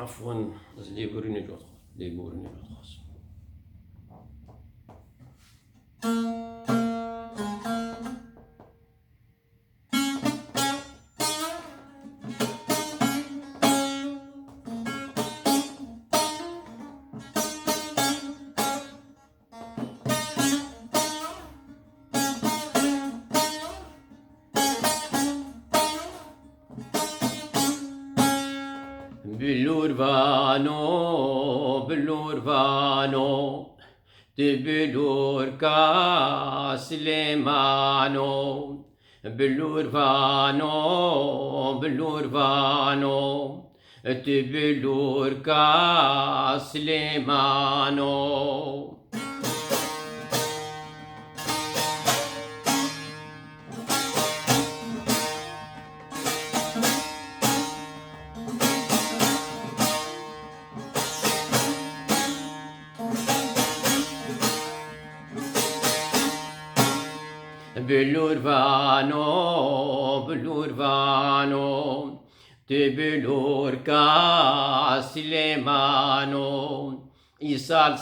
عفوا لازم يقولوني جوات يقولوني جوات خاص. Bellurvano, de Bellurca Slemano, Bellurvano, de Bellurca Slemano. Bellurvano, de Bellurca Slemano, İsal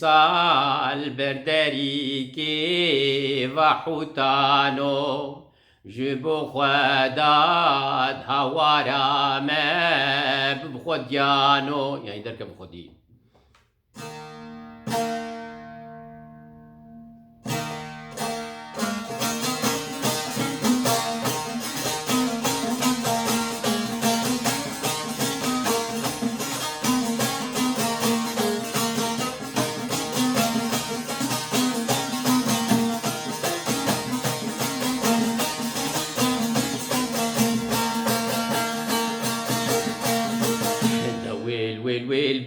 sal berderiki vahutano, جبو خداد هوارا ما بخديانو يعني دركب بخدي.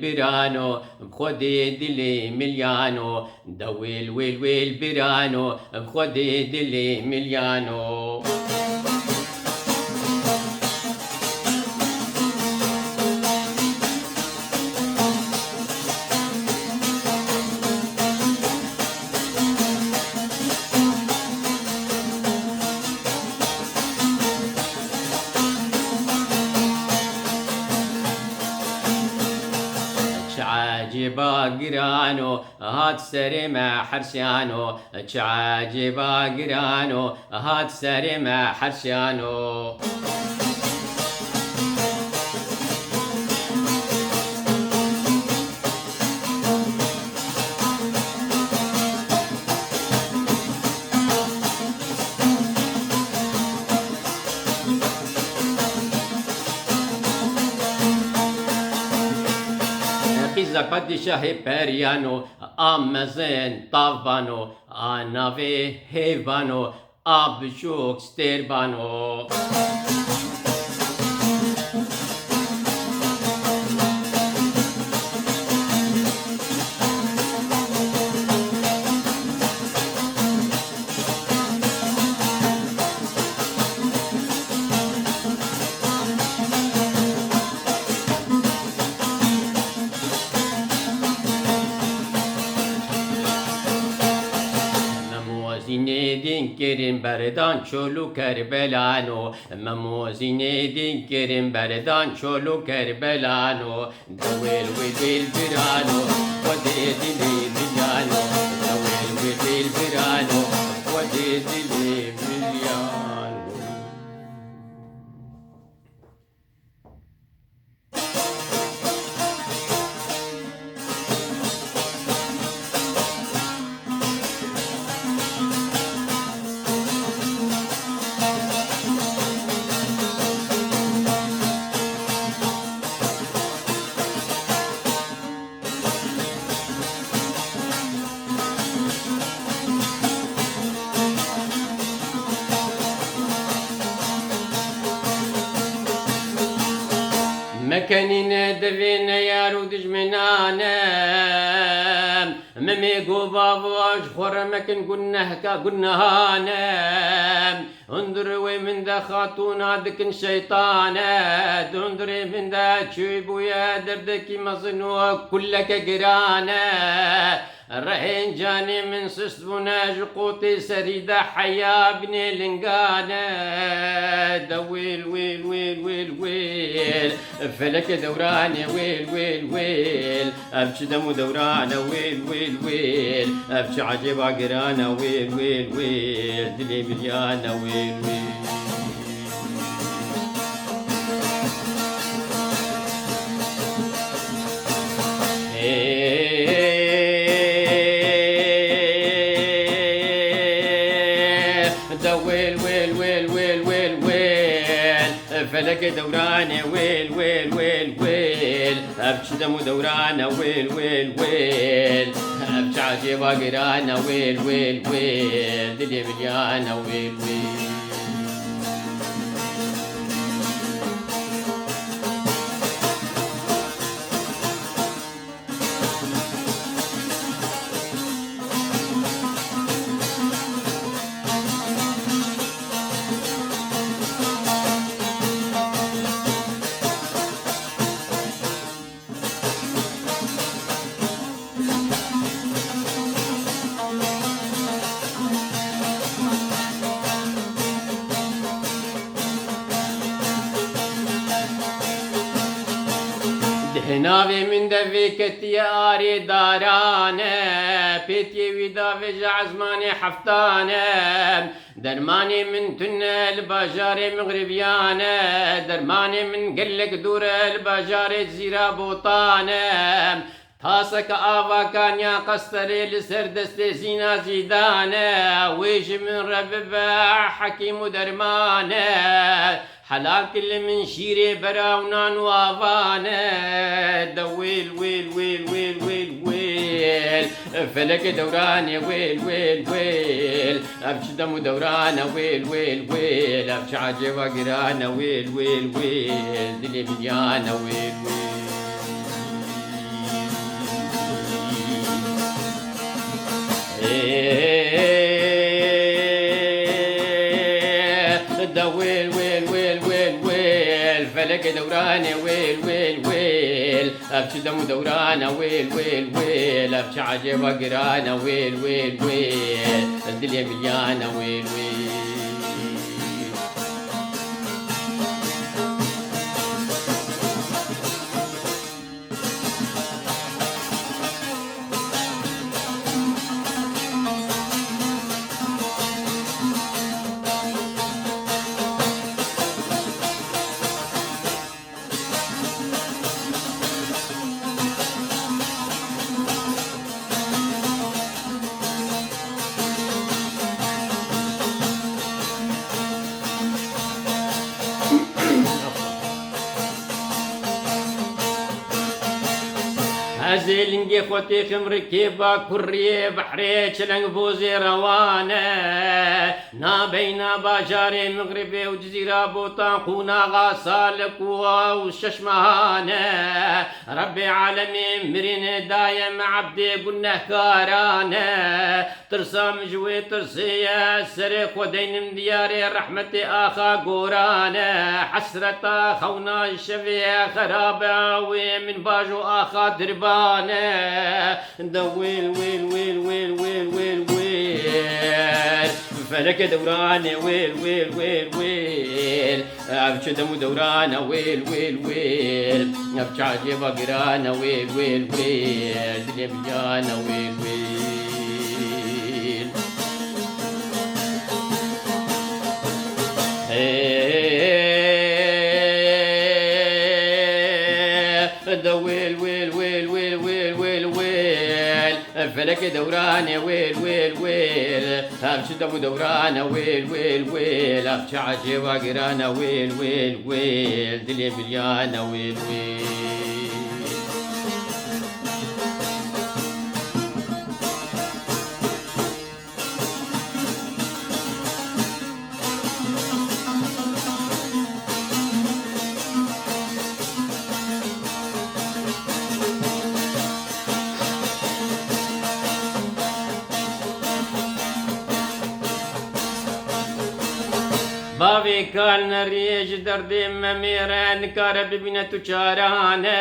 برانو بخودي دلي مليانو دويل ويل برانو بخودي دلي مليانو. عاجبا قرانو هات سري ما حرشانو عاجبا قرانو هات سري ما حرشانو. قد شاهي باريانو امازين طافانو انافي هيفانو ابشوك ستيربانو. Dinkerin berdan çolu Kerbelano, Mamozine dinkerin berdan çolu Kerbelano, Dawel wil birano, Wadidili milyano, Dawel wil birano, Wadidili milyano. مكانين دفينا يا رودج منانا ممي قوبا واش خور مكن قلنا هكا قلنا هانا اندروي من دا خاتونا دكن شيطانا دندري من دا تشيبو يا دردكي مصنوع كلك قرانا رهين جاني من سست بناج قوتي سريدة حيا بني لنقانا دويل ويل ويل ويل ويل فلك دوراني ويل ويل ويل أبش دمو دورانا ويل ويل ويل أبش عجيبا قرانا ويل ويل ويل دلي مليانا ويل ويل ويل ويل ويل ويل ويل ويل فلك دوراني ويل ويل ويل ويل أبش دمو دورانا ويل ويل ويل أبش عجيبا قرانا ويل ويل ويل دلي مليانا ويل ويل هناوي من دفيكت يا آري دارانا بيتي ودا في عزماني حفتانا درماني من تن البجار مغربيانا درماني من قلك دور البجار زيرا بوطانا تاسك آفا كان يا قصري لسر دستي زينا زيدانا ويش من رببا حكيم درمانا حلاك اللي من شيري براونان وافانا دويل ويل ويل ويل ويل ويل فلك دوراني ويل ويل ويل أبش دمو دورانا ويل ويل ويل أبش عجيبا قرانا ويل ويل ويل دلي مليانا ويل ويل دويل ويل ويل ويل ويل فلك دوراني ويل ويل ويل أبش دمو دورانا ويل ويل ويل أبش عجيبا قرانا ويل ويل ويل الدنيا مليانة ويل ويل هزيلنجي خوتي خمركي باكوري بحري چلنگ بوزي روانا نا بينا باجاري مغربي وجزيرة بوطان خونا غاسالك وششمهانا ربي عالمي مرين دايم عبدي قلنا كارانا ترسى مجوي ترسية سرق ودين دياري رحمتي آخا قورانا حسرة خونا الشفيع خرابة ومن باجو آخا دربانا دويل ويل ويل ويل ويل ويل ويل فلك دوراني ويل ويل ويل ويل أبش دمو دورانا ويل ويل ويل أبش عجيبا قرانا ويل ويل ويل دنيا مليانة ويل ويل دويل ويل ويل ويل ويل ويل ويل فلك دوراني ويل ويل ويل أبش دمو دورانا ويل ويل ويل أبش عجيبا قرانا ويل ويل ويل دنيا مليانة ويل ويل بابي كان ريج دردي مميران كارب بنا تجارانا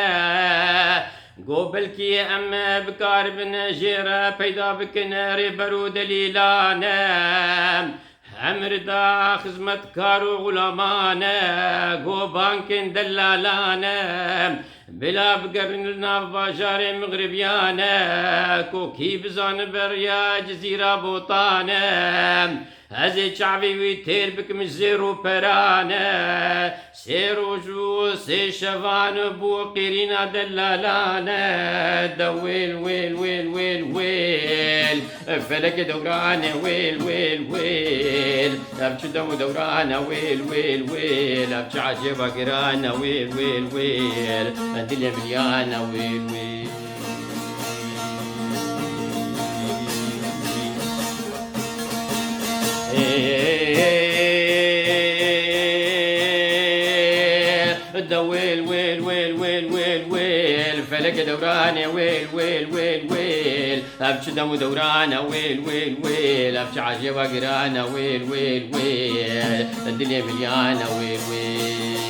قوبلكي أما بكار بن جيرة بيدا بكناري برو دليلانا أمر دا خزمت كارو غلامانا قو بانكن دلالانا بلا بقرن لنا باجار مغربيانا كوكي بزان بريا جزيرة بوطانا هزي شعبي ويتير بك مزيرو برانا سيرو جو سي شفان بو قيرينا دلالانا دويل ويل ويل ويل ويل فلك دورانا ويل ويل ويل ابشو دورانا ويل ويل ويل ابشو عجبا قرانا ويل ويل ويل الدنيا مليانة ويل ويل ويل ويل ويل ويل ويل ويل فلك دوراني ويل ويل ويل ويل ابش دم دورانا ويل ويل ويل ابش عجيبة قرانا ويل ويل ويل الدنيا مليانة ويل ويل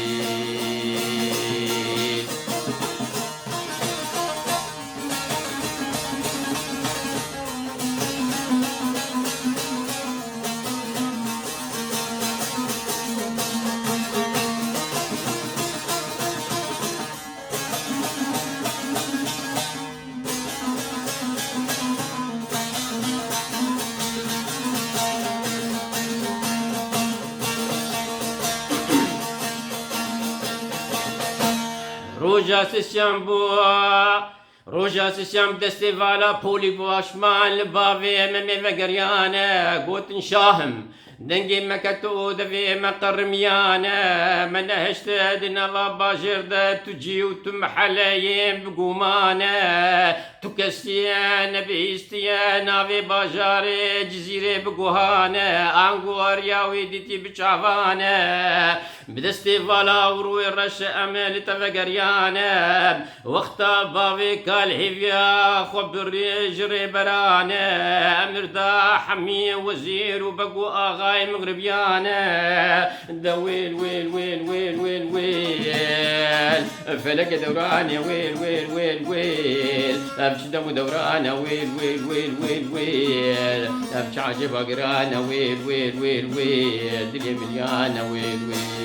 روجا سيسيام بوا روجا سيسيام دستيفالا بولي بواشمان لبافي ممي فقريانا قوت شاهم دنجي مكتو دفي مقرميانا من هشتد نظا باجر تجي وتمحلين بقومانا تكسيان بيستيان نافي باجاري جزيرة بقوهانا انقوار ياوي ديتي بشعفانا بدستي فالا وروي الرش امل تفقريانا وقتا بافي كالهيفيا خبر يجري برانا امردا حمي وزير وبقو اغاي مغربيانا دويل ويل ويل ويل ويل ويل فلك دوراني ويل ويل ويل ويل ابش دم دورانا ويل ويل ويل ويل ويل ابش عجب اقرانا ويل ويل ويل ويل دنيا مليانة ويل ويل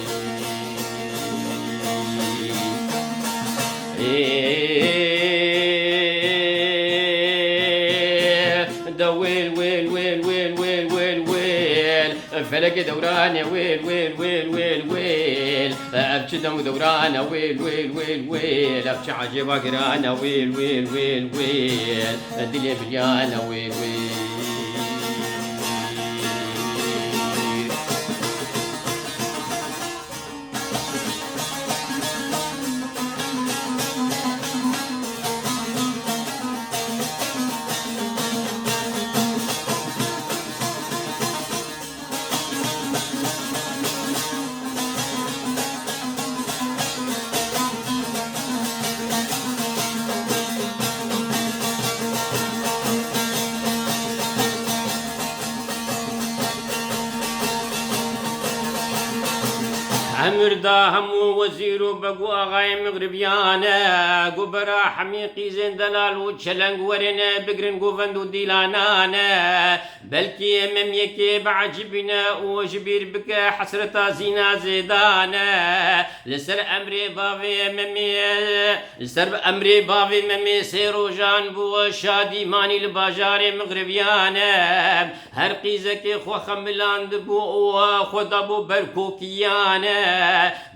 دويل ويل ويل ويل ويل ويل ويل فلك دوراني ويل ويل ويل ويل ويل ابش دم دورانا ويل ويل ويل ويل ابش عجب اقرانا ويل ويل ويل ويل الدنيا مليانة ويل ويل امردا همو وزيرو بقو اغاي مغربيانا قبرا حميقي زين دلال وتشلنق ورنا بقرن قوفندو ديلانانا بلكي مميكي بعجبنا وجبير بك حسرتا زينا زيدانا لسر امري بافي ممي لسر امري بافي ممي سيرو جان بو شادي ماني الباجاري مغربيانا هر قيزكي خو خملاند بو خدا بو بركوكيانا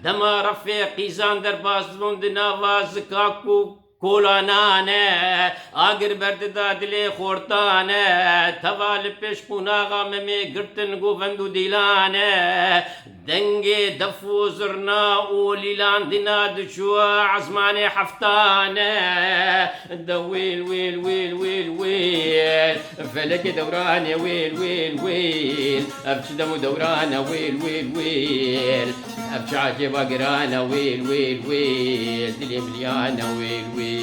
دما رفيقي زاندر بازلون دناواز كاكو كولانانا آگر برد دادلي خورتانا توال پیش پوناغا ممي گرتن گوفندو دیلانا دنگي دفو زرنا وليلان دينا دشوا عزماني حفتانا دويل ويل ويل ويل ويل فلك دوراني ويل ويل ويل ابش دمو دورانا ويل ويل ويل ابش عجب قرانا ويل ويل ويل دلي مليانة ويل ويل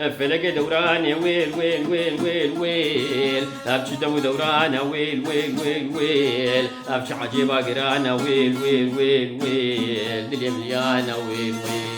فلك دوران ويل ويل ويل ويل ويل أبش دو دوران ويل ويل ويل ويل أبش عجيبة قرانا ويل ويل ويل ويل دلي مليانة ويل ويل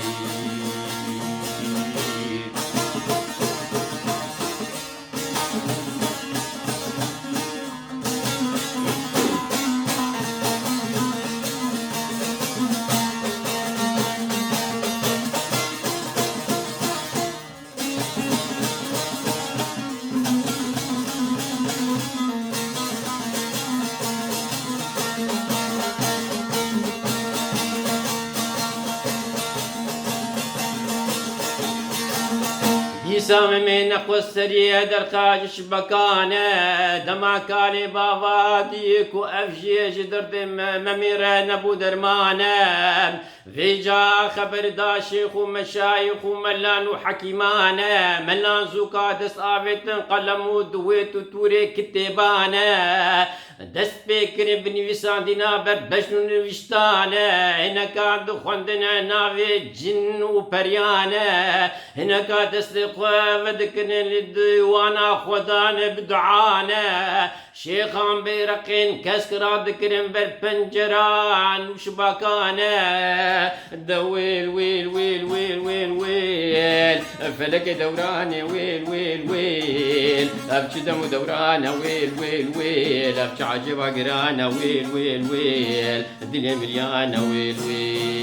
سام من قصري درقاج شبكانه دما كالي بافاتيك وافجيج درد مميره نبو درمانه في جا خبر داشيخ ومشايخ وملان وحكيمانه ملان زوكات صافت قلم ودويت وتوري كتبانه دست بكر بني وساندنا بربشن وشتانه هنا كان دخندنا نافي جن وبريانه هنا كان دست ودكن للديوانا خدان بدعانه شيخان بيرقين كسكرا ذكرن بالبنجران وشباكانه دويل ويل ويل ويل ويل ويل فلك دوراني ويل ويل ويل ابكي دم دورانه ويل ويل ويل ابكي عجبه قرانه ويل ويل ويل الدنيا مليانه ويل ويل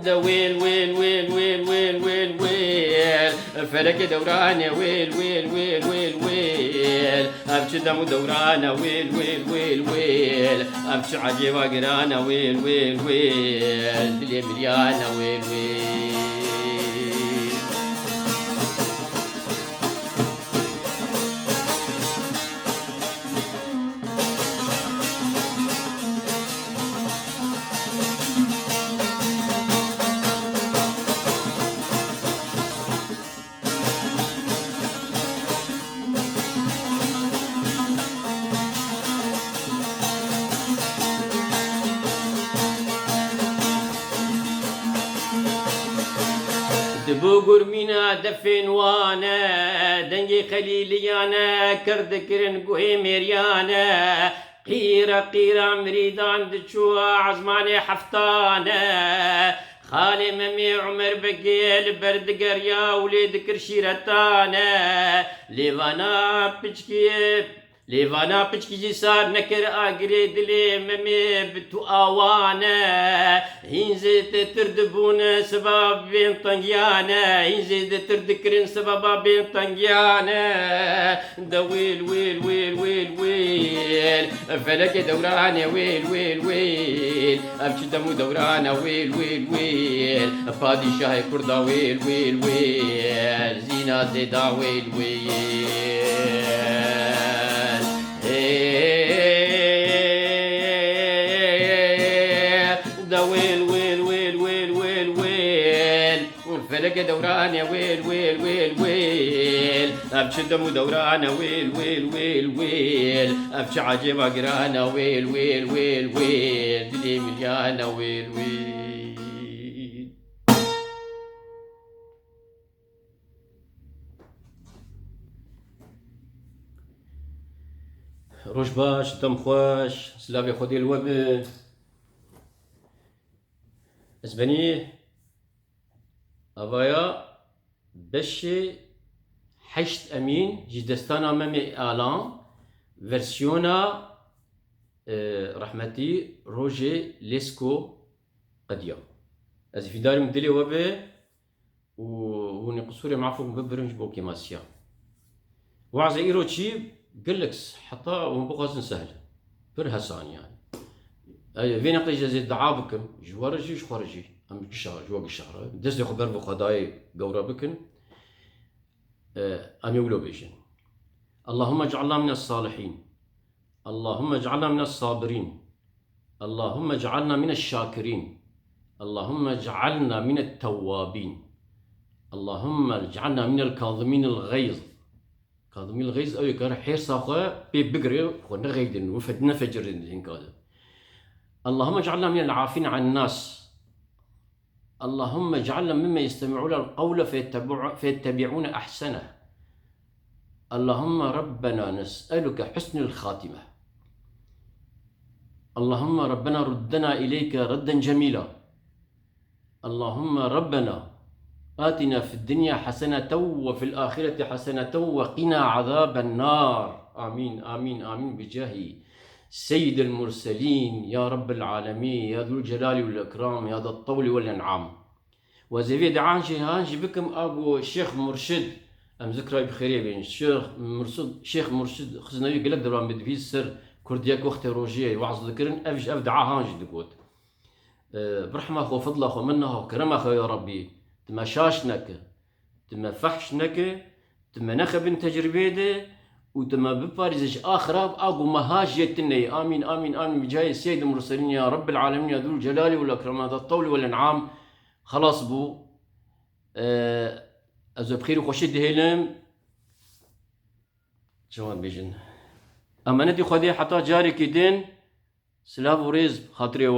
ويل ويل ويل ويل ويل ويل ويل فلك دورانه ويل ويل ويل ويل ويل ابكي دم دورانه ويل ويل ويل ويل ابكي عجيبه قرانه ويل ويل ويل دلي مليانه ويل ويل دبو قرمينا دفن وانا دنجي خليليانا كرد كرن قوهي ميريانا قيرة قيرة مريدان دشوا عزماني حفتانا خالي ممي عمر بقيل برد قريا وليد كرشيرتانا ليفانا بچكي ليفانا بچكي جسار نكر آقري دلي ممي بتو آوانا هنزي تردبون سباب بين طنجيانا هنزي تردكرن سبابا بين طنجيانا دويل ويل ويل ويل ويل فلك دوراني ويل ويل ويل أبشي دمو دوراني ويل ويل ويل بادشاهي كردا ويل ويل ويل زينة زيدا ويل ويل دا ويل ويل ويل ويل ويل ويل والفلك دوراني ويل ويل ويل ويل ابشي دمو دورانه ويل ويل ويل ويل ابشي عجيبه قرانه ويل ويل ويل ويل دلي مليانه ويل ويل روش باش دم خوش سلافي خودي الوبن اسباني افايا بشي حشت امين جدستانا ممي الان فيرسيونا رحمتي روجي ليسكو قديا از في داري مدلي وبه وني قصوري معفوك ببرنج بوكي ماسيا وعزا ايروتشي قلكس حتى ومبغازن سهل برهسان يعني فين قضي جزي دعابكم جوارجي شخارجي ام قشار جوا قشار دز خبر بقضاي قورا بكن ام يقولوا بيجن اللهم اجعلنا من الصالحين اللهم اجعلنا من الصابرين اللهم اجعلنا من الشاكرين اللهم اجعلنا من التوابين اللهم اجعلنا من الكاظمين الغيظ كاظمين الغيظ او كان حير ساخه ببقري خو نغيدن وفدنا فجر هنكاده اللهم اجعلنا من العافين عن الناس. اللهم اجعلنا مما يستمعون القول فيتبعون أحسنه. اللهم ربنا نسألك حسن الخاتمة. اللهم ربنا ردنا إليك ردا جميلا. اللهم ربنا آتنا في الدنيا حسنة وفي الآخرة حسنة وقنا عذاب النار. آمين آمين آمين بجاه سيد المرسلين يا رب العالمين يا ذو الجلال والإكرام يا ذا الطول والإنعام. وزيفيد هانجي بكم أبو الشيخ مرشد أم ذكرى بخير بين شيخ مرشد خزنوي قلت دبران بدفي السر كردياك وقت روجيه وعظ ذكرن أفدعا هانجي دكوت برحمة خو فضله خو منه كرمه خو يا ربي تما شاشنك تما فحشنك تما نخب تجربه ده وتما بباريزش آخراب أبو مهاجيتني. آمين آمين آمين بجاي السيد المرسلين يا رب العالمين يا ذو الجلال والأكرام هذا الطول والإنعام. خلاص بو أزو بخير وخشد هيلم جوان بيجن أما ندي خذي حتى جاري كيدين سلاف وريز خاطري